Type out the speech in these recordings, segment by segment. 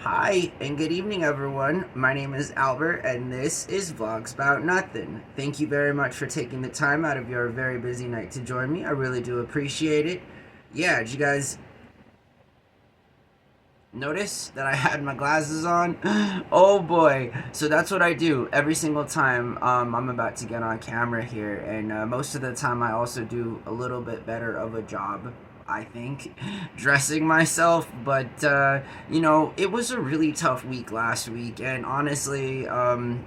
Hi, and good evening, everyone. My name is Albert, and this is Vlogs About Nothing. Thank you very much for taking the time out of your very busy night to join me. I really do appreciate it. Yeah, did you guys notice that I had my glasses on? Oh boy. So that's what I do every single time I'm about to get on camera here. And most of the time, I also do a little bit better of a job, I think, dressing myself. But, it was a really tough week last week. And honestly,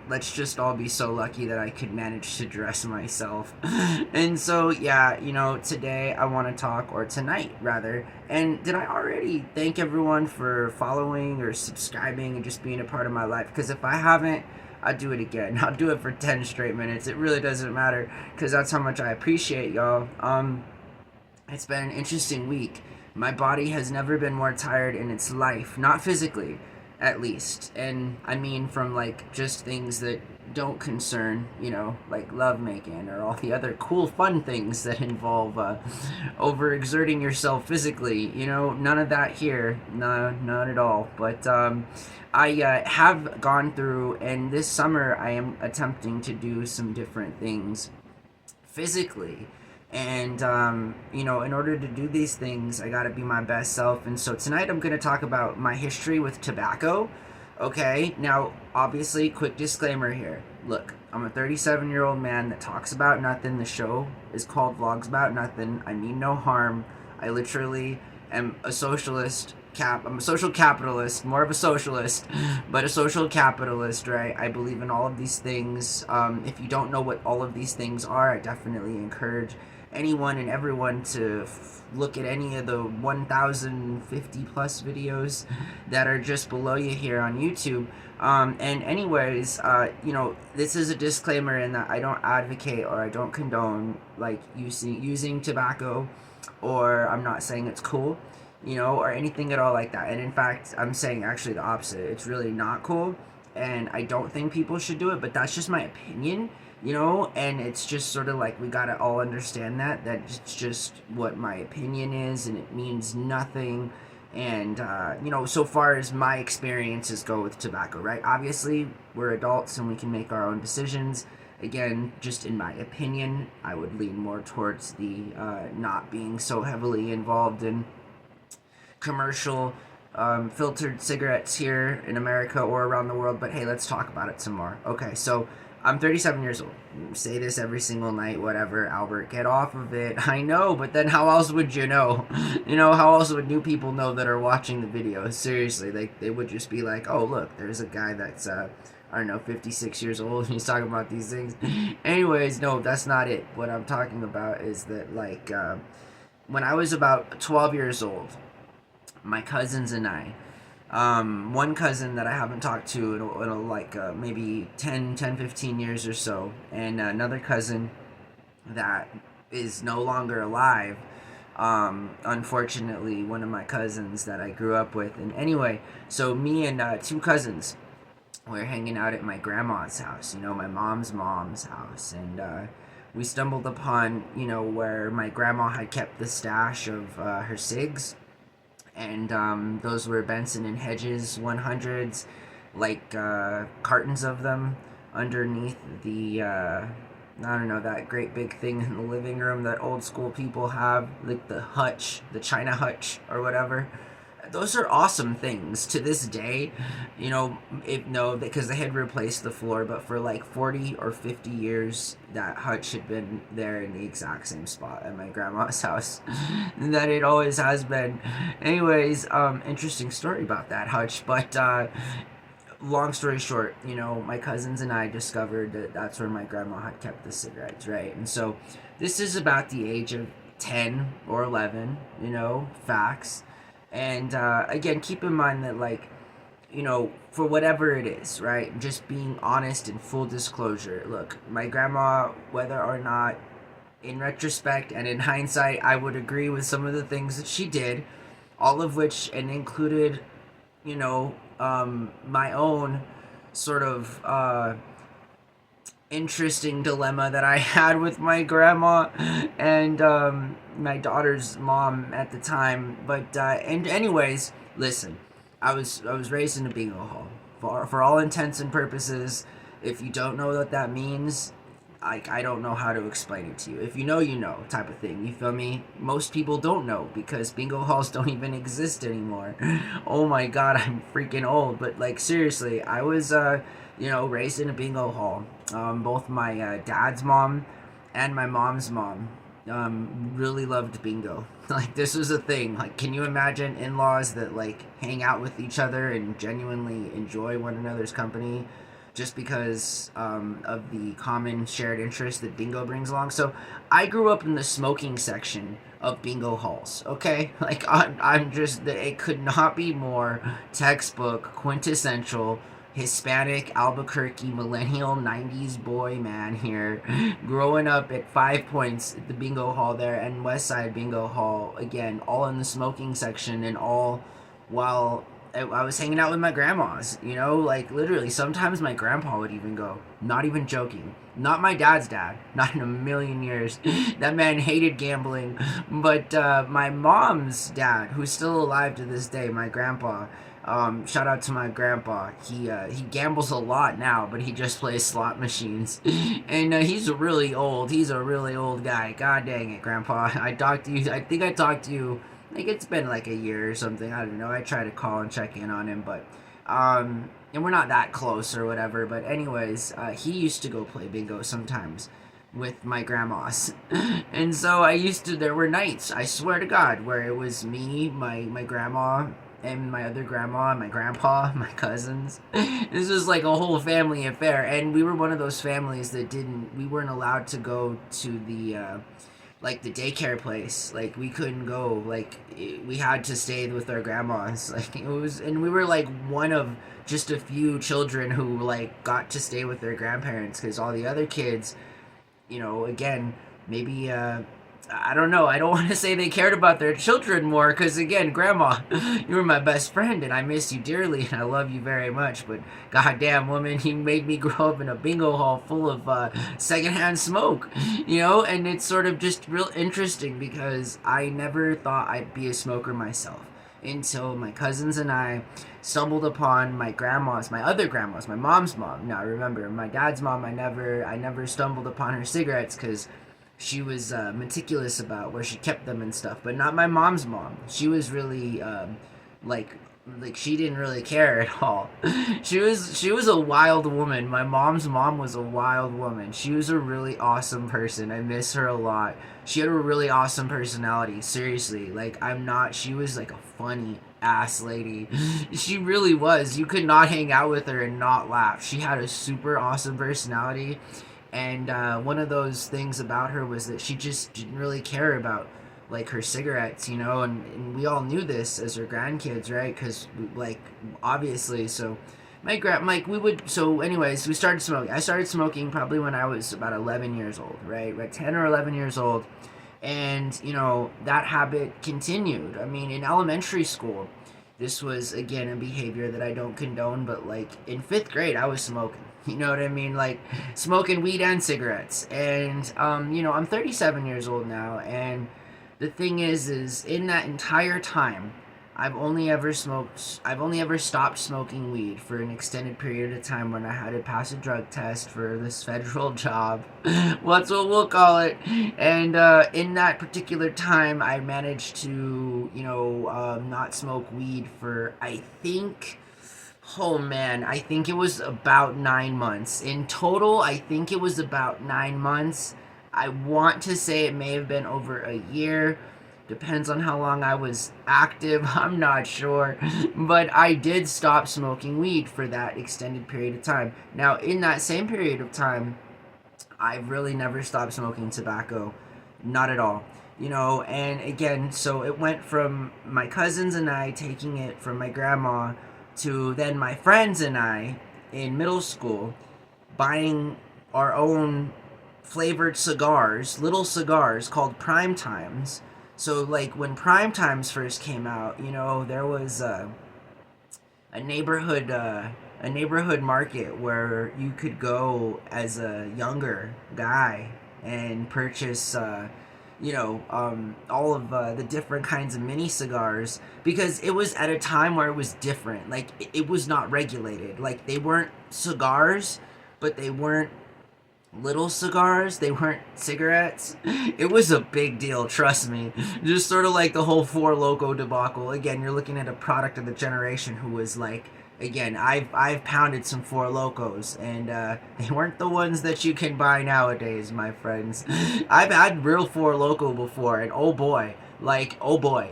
let's just all be so lucky that I could manage to dress myself. And so, yeah, today I want to talk, or tonight rather. And did I already thank everyone for following or subscribing and just being a part of my life? Because if I haven't, I'll do it again. I'll do it for 10 straight minutes. It really doesn't matter because that's how much I appreciate y'all. It's been an interesting week. My body has never been more tired in its life, not physically, at least. And I mean from like just things that don't concern, like lovemaking or all the other cool, fun things that involve overexerting yourself physically. None of that here. No, not at all. But I have gone through, and this summer I am attempting to do some different things physically. And, in order to do these things, I gotta be my best self. And so tonight I'm gonna talk about my history with tobacco. Okay, now, obviously, quick disclaimer here. Look, I'm a 37-year-old man that talks about nothing. The show is called Vlogs About Nothing. I mean no harm. I literally am a socialist. I'm a social capitalist, more of a socialist, but a social capitalist, right? I believe in all of these things. If you don't know what all of these things are, I definitely encourage anyone and everyone to look at any of the 1,050 plus videos that are just below you here on YouTube. And anyways, this is a disclaimer in that I don't advocate or I don't condone like using tobacco, or I'm not saying it's cool, or anything at all like that. And in fact, I'm saying actually the opposite. It's really not cool, and I don't think people should do it, but that's just my opinion, and it's just sort of like we gotta all understand that it's just what my opinion is, and it means nothing. And, so far as my experiences go with tobacco, right? Obviously, we're adults and we can make our own decisions. Again, just in my opinion, I would lean more towards the not being so heavily involved in commercial filtered cigarettes here in America or around the world. But hey, let's talk about it some more. Okay, so I'm 37 years old. Say this every single night, whatever. Albert, get off of it. I know, but then how else would you know? How else would new people know that are watching the video? Seriously, they would just be like, oh, look, there's a guy that's, I don't know, 56 years old, and he's talking about these things. Anyways, no, that's not it. What I'm talking about is that, like, when I was about 12 years old, my cousins and I, one cousin that I haven't talked to in like maybe 15 years or so, and another cousin that is no longer alive. Unfortunately, one of my cousins that I grew up with. And anyway, so me and two cousins were hanging out at my grandma's house, my mom's house, and we stumbled upon, where my grandma had kept the stash of her cigs, and those were Benson and Hedges 100s, like cartons of them underneath the I don't know, that great big thing in the living room that old school people have, like the hutch, the China hutch or whatever. Those are awesome things to this day, because they had replaced the floor, but for like 40 or 50 years, that hutch had been there in the exact same spot at my grandma's house that it always has been. Anyways, interesting story about that hutch, but long story short, my cousins and I discovered that that's where my grandma had kept the cigarettes, right? And so this is about the age of 10 or 11, facts. And again, keep in mind that, like, for whatever it is, right? Just being honest and full disclosure. Look, my grandma, whether or not in retrospect and in hindsight, I would agree with some of the things that she did, all of which and included, my own sort of interesting dilemma that I had with my grandma and my daughter's mom at the time. But and anyways, listen, I was raised in a bingo hall. For all intents and purposes, if you don't know what that means, I don't know how to explain it to you. If you know, you know, type of thing. You feel me? Most people don't know because bingo halls don't even exist anymore. Oh my god, I'm freaking old. But like seriously, I was raised in a bingo hall. Both my dad's mom and my mom's mom really loved bingo. Like this was a thing. Like, can you imagine in-laws that like hang out with each other and genuinely enjoy one another's company just because of the common shared interest that bingo brings along? So I grew up in the smoking section of bingo halls. Okay, like I'm just, it could not be more textbook quintessential Hispanic Albuquerque millennial 90s boy man here, growing up at 5 Points at the bingo hall there and West Side Bingo Hall, again, all in the smoking section, and all while I was hanging out with my grandmas, like literally sometimes my grandpa would even go, not even joking. Not my dad's dad, not in a million years. That man hated gambling. But my mom's dad, who's still alive to this day, my grandpa, shout out to my grandpa. He gambles a lot now, but he just plays slot machines, and he's really old. He's a really old guy. God dang it, grandpa! I talked to you. I think I talked to you. Like it's been like a year or something. I don't know. I try to call and check in on him, but and we're not that close or whatever. But anyways, he used to go play bingo sometimes with my grandmas. And so I used to, there were nights, I swear to God, where it was me, my grandma, and my other grandma, my grandpa, my cousins. This was like a whole family affair, and we were one of those families that we weren't allowed to go to the like the daycare place. Like we couldn't go, like we had to stay with our grandmas. Like it was, and we were like one of just a few children who like got to stay with their grandparents, because all the other kids, again, maybe I don't know. I don't want to say they cared about their children more, because again, Grandma, you were my best friend, and I miss you dearly, and I love you very much. But goddamn, woman, you made me grow up in a bingo hall full of secondhand smoke, And it's sort of just real interesting because I never thought I'd be a smoker myself until my cousins and I stumbled upon my other grandmas, my mom's mom. Now remember, my dad's mom, I never stumbled upon her cigarettes because she was meticulous about where she kept them and stuff, but not my mom's mom. She was really like she didn't really care at all. She was a wild woman. My mom's mom was a wild woman. She was a really awesome person. I miss her a lot. She had a really awesome personality. Seriously, she was like a funny ass lady. She really was. You could not hang out with her and not laugh. She had a super awesome personality. And one of those things about her was that she just didn't really care about like her cigarettes, and we all knew this as her grandkids, right? Because obviously, so anyways, we started smoking. I started smoking probably when I was about 11 years old, right? Like 10 or 11 years old, and that habit continued. I mean, in elementary school, this was again a behavior that I don't condone, but like in 5th grade, I was smoking. You know what I mean? Like smoking weed and cigarettes. And I'm 37 years old now, and the thing is in that entire time, I've only ever stopped smoking weed for an extended period of time when I had to pass a drug test for this federal job. What's what we'll call it. And in that particular time, I managed to, not smoke weed for, I think it was about 9 months. In total, I think it was about 9 months. I want to say it may have been over a year. Depends on how long I was active. I'm not sure. But I did stop smoking weed for that extended period of time. Now, in that same period of time, I really never stopped smoking tobacco. Not at all. And again, so it went from my cousins and I taking it from my grandma to then my friends and I in middle school buying our own flavored cigars, little cigars called Prime Times. So like when Prime Times first came out, there was a neighborhood market where you could go as a younger guy and purchase all of the different kinds of mini cigars, because it was at a time where it was different. Like it was not regulated. Like they weren't cigars, but they weren't little cigars. They weren't cigarettes. It was a big deal, trust me. Just sort of like the whole Four Loko debacle. Again, you're looking at a product of the generation who was like, again, I've pounded some Four Locos, and they weren't the ones that you can buy nowadays, my friends. I've had real Four Loko before, and oh boy,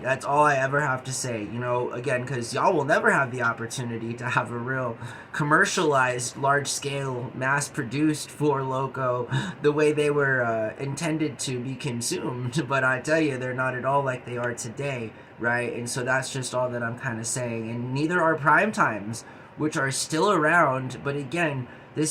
that's all I ever have to say. Again, because y'all will never have the opportunity to have a real commercialized, large-scale, mass-produced Four Loko the way they were intended to be consumed. But I tell you, they're not at all like they are today, right? And so that's just all that I'm kind of saying. And neither are prime times, which are still around. But again, they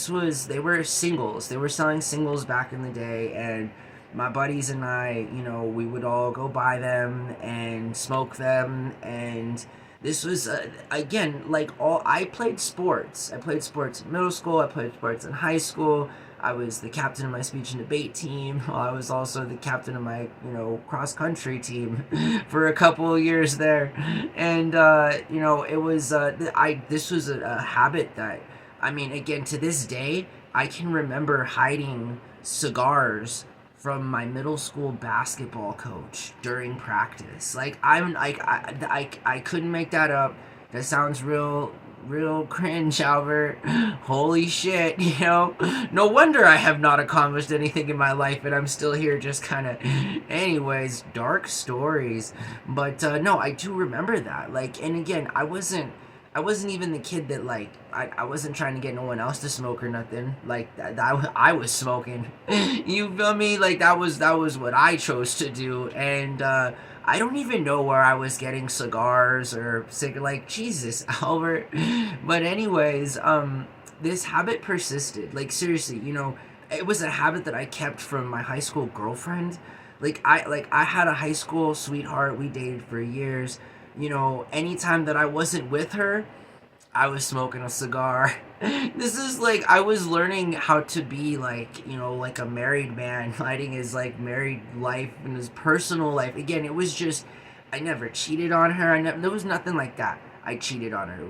were singles. They were selling singles back in the day, and my buddies and I, we would all go buy them and smoke them. And this was, again, like I played sports. I played sports in middle school. I played sports in high school. I was the captain of my speech and debate team. I was also the captain of my, cross country team for a couple of years there. And, it was, this was a habit that, I mean, again, to this day, I can remember hiding cigars from my middle school basketball coach during practice. Like, I couldn't make that up. That sounds real cringe, Albert. Holy shit, No wonder I have not accomplished anything in my life, and I'm still here just kind of... Anyways, dark stories. But, no, I do remember that. Like, and again, I wasn't even the kid that, like, I wasn't trying to get no one else to smoke or nothing. Like, I was smoking. You feel me? Like, that was what I chose to do. And, I don't even know where I was getting cigars or like, Jesus, Albert. But anyways, this habit persisted. Like, seriously, it was a habit that I kept from my high school girlfriend. I had a high school sweetheart. We dated for years. Anytime that I wasn't with her, I was smoking a cigar. This is like, I was learning how to be like, like a married man, lighting his like married life and his personal life. Again, it was just, I never cheated on her. There was nothing like that. I cheated on her.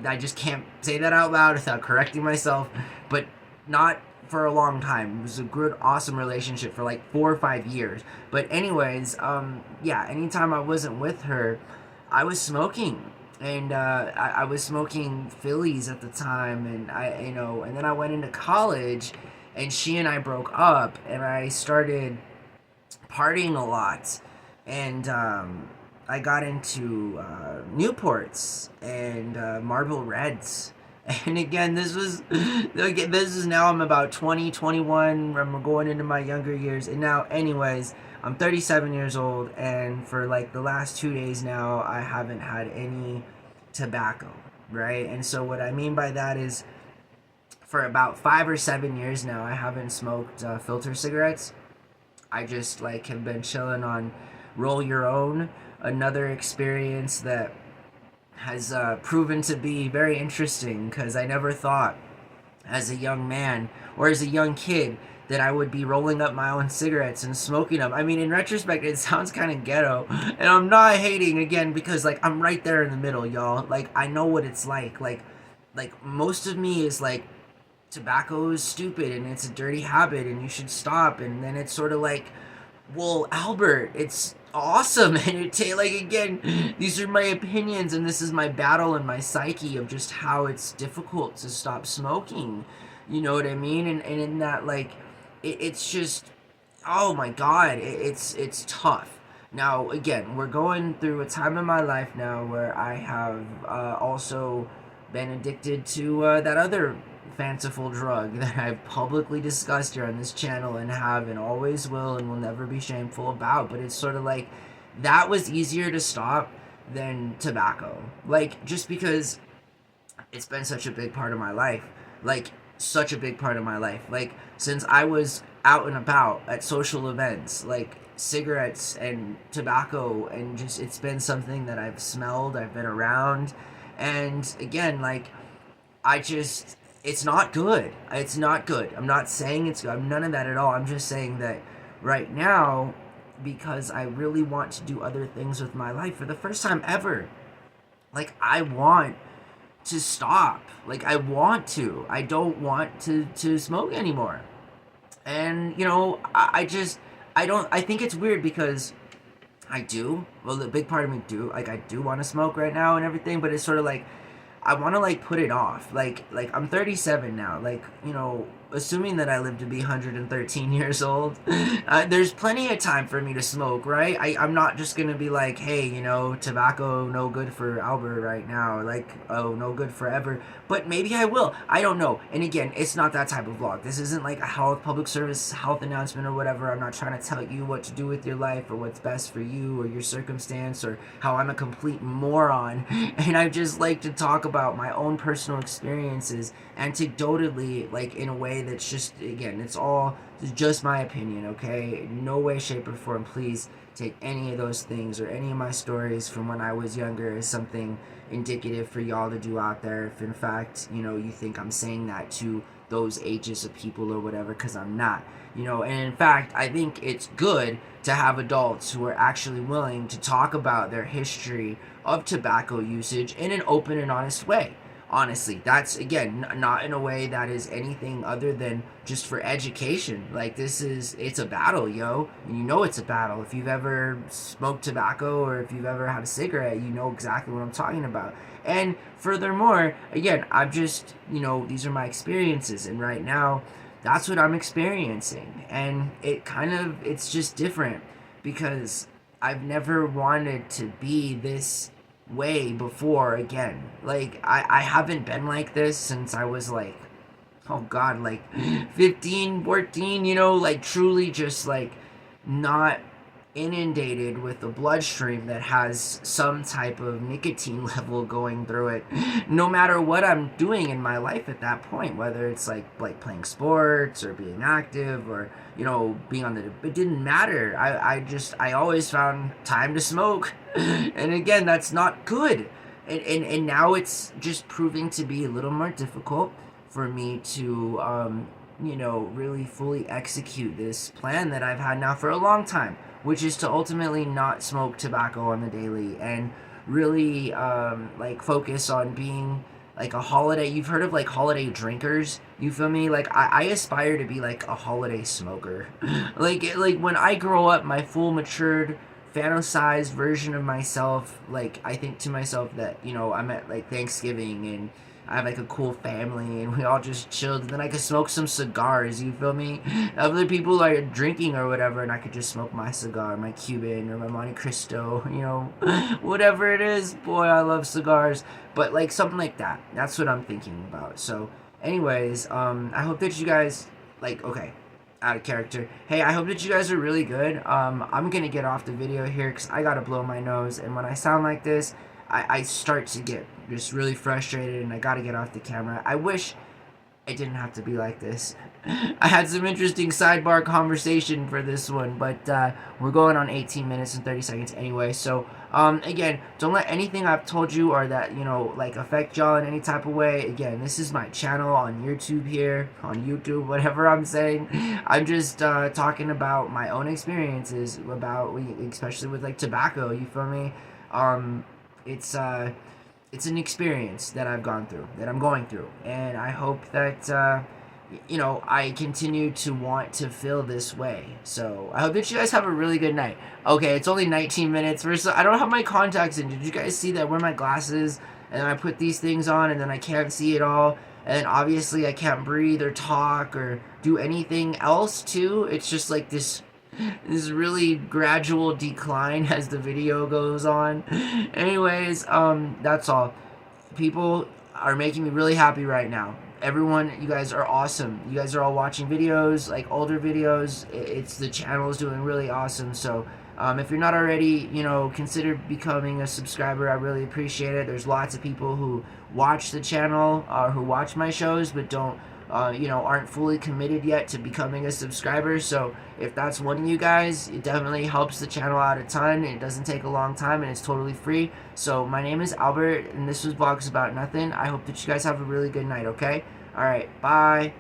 I just can't say that out loud without correcting myself, but not for a long time. It was a good, awesome relationship for like 4 or 5 years. But anyways, yeah, anytime I wasn't with her, I was smoking. And I was smoking Phillies at the time, and and then I went into college, and she and I broke up, and I started partying a lot, and I got into Newports and Marlboro Reds. And again, this is now I'm about 20, 21, I'm going into my younger years. And now, anyways, I'm 37 years old, and for like the last 2 days now, I haven't had any tobacco, right? And so what I mean by that is, for about 5 or 7 years now, I haven't smoked filter cigarettes. I just like have been chilling on Roll Your Own, another experience that has proven to be very interesting, because I never thought as a young man or as a young kid that I would be rolling up my own cigarettes and smoking them. I mean, in retrospect, it sounds kind of ghetto, and I'm not hating, again, because like I'm right there in the middle, y'all. Like, I know what it's like most of me is like, tobacco is stupid and it's a dirty habit and you should stop. And then it's sort of like, well, Albert, it's awesome. And like, again, these are my opinions, and this is my battle in my psyche of just how it's difficult to stop smoking. You know what I mean? And in that, like, it's just, oh my God, it's tough. Now, again, we're going through a time in my life now where I have also been addicted to that other fanciful drug that I've publicly discussed here on this channel, and have and always will and will never be shameful about. But it's sort of like, that was easier to stop than tobacco. Like, just because it's been such a big part of my life. Like, such a big part of my life. Like, since I was out and about at social events, like, cigarettes and tobacco, and just, it's been something that I've smelled, I've been around. And again, like, it's not good. It's not good. I'm not saying it's good. I'm none of that at all. I'm just saying that right now because I really want to do other things with my life for the first time ever. Like, I want to stop. Like, I want to. I don't want to smoke anymore. And, I just, I think it's weird because I do. Well, the big part of me do. Like, I do want to smoke right now and everything, but it's sort of like, I want to like put it off. Like I'm 37 now. Like, assuming that I live to be 113 years old, there's plenty of time for me to smoke, right? I'm not just gonna be like, hey, tobacco no good for Albert right now. Like, oh, no good forever. But maybe I will. I don't know. And again, it's not that type of vlog. This isn't like a public service health announcement or whatever. I'm not trying to tell you what to do with your life or what's best for you or your circumstance or how I'm a complete moron. And I just like to talk about my own personal experiences anecdotally, like in a way that's just, again, it's all just my opinion, okay? No way, shape, or form, please take any of those things or any of my stories from when I was younger as something indicative for y'all to do out there. If in fact, you think I'm saying that to those ages of people or whatever, because I'm not. And in fact, I think it's good to have adults who are actually willing to talk about their history of tobacco usage in an open and honest way. Honestly, that's, again, not in a way that is anything other than just for education. Like, it's a battle, yo. And it's a battle. If you've ever smoked tobacco or if you've ever had a cigarette, you know exactly what I'm talking about. And furthermore, again, I'm just, these are my experiences. And right now, that's what I'm experiencing. And it's just different because I've never wanted to be this way before again. Like, I haven't been like this since I was like, oh god, like 15, 14, like truly just like not inundated with a bloodstream that has some type of nicotine level going through it, no matter what I'm doing in my life at that point, whether it's like playing sports or being active or being on it didn't matter. I always found time to smoke. And again, that's not good. And now it's just proving to be a little more difficult for me to really fully execute this plan that I've had now for a long time, which is to ultimately not smoke tobacco on the daily and really focus on being like a holiday. You've heard of like holiday drinkers, you feel me? Like, I aspire to be like a holiday smoker. like when I grow up, my full matured fantasized version of myself, like, I think to myself that I'm at like Thanksgiving and I have like a cool family and we all just chilled, and then I could smoke some cigars, you feel me? Other people are drinking or whatever, and I could just smoke my cigar, my Cuban or my Monte Cristo, whatever it is. Boy, I love cigars. But like something like that. That's what I'm thinking about. So anyways, I hope that you guys, like, okay, out of character. Hey, I hope that you guys are really good. I'm gonna get off the video here because I gotta blow my nose, and when I sound like this, I start to get just really frustrated and I gotta get off the camera. I wish it didn't have to be like this. I had some interesting sidebar conversation for this one, but we're going on 18 minutes and 30 seconds anyway. So again, don't let anything I've told you or that like affect y'all in any type of way. Again, this is my channel on YouTube here, on YouTube, whatever I'm saying. I'm just talking about my own experiences about, especially with like tobacco, you feel me? It's an experience that I've gone through, that I'm going through, and I hope that I continue to want to feel this way. So I hope that you guys have a really good night. Okay, it's only 19 minutes. I don't have my contacts in. Did you guys see that I wear my glasses and then I put these things on and then I can't see it all, and obviously I can't breathe or talk or do anything else too? It's just like this really gradual decline as the video goes on. Anyways, that's all. People are making me really happy right now. Everyone, you guys are awesome. You guys are all watching videos, like older videos. The channel is doing really awesome. So if you're not already, consider becoming a subscriber. I really appreciate it. There's lots of people who watch the channel, who watch my shows, but don't aren't fully committed yet to becoming a subscriber. So if that's one of you guys, it definitely helps the channel out a ton. It doesn't take a long time and it's totally free. So my name is Albert and this was Vlogs About Nothing. I hope that you guys have a really good night, okay? Alright, bye.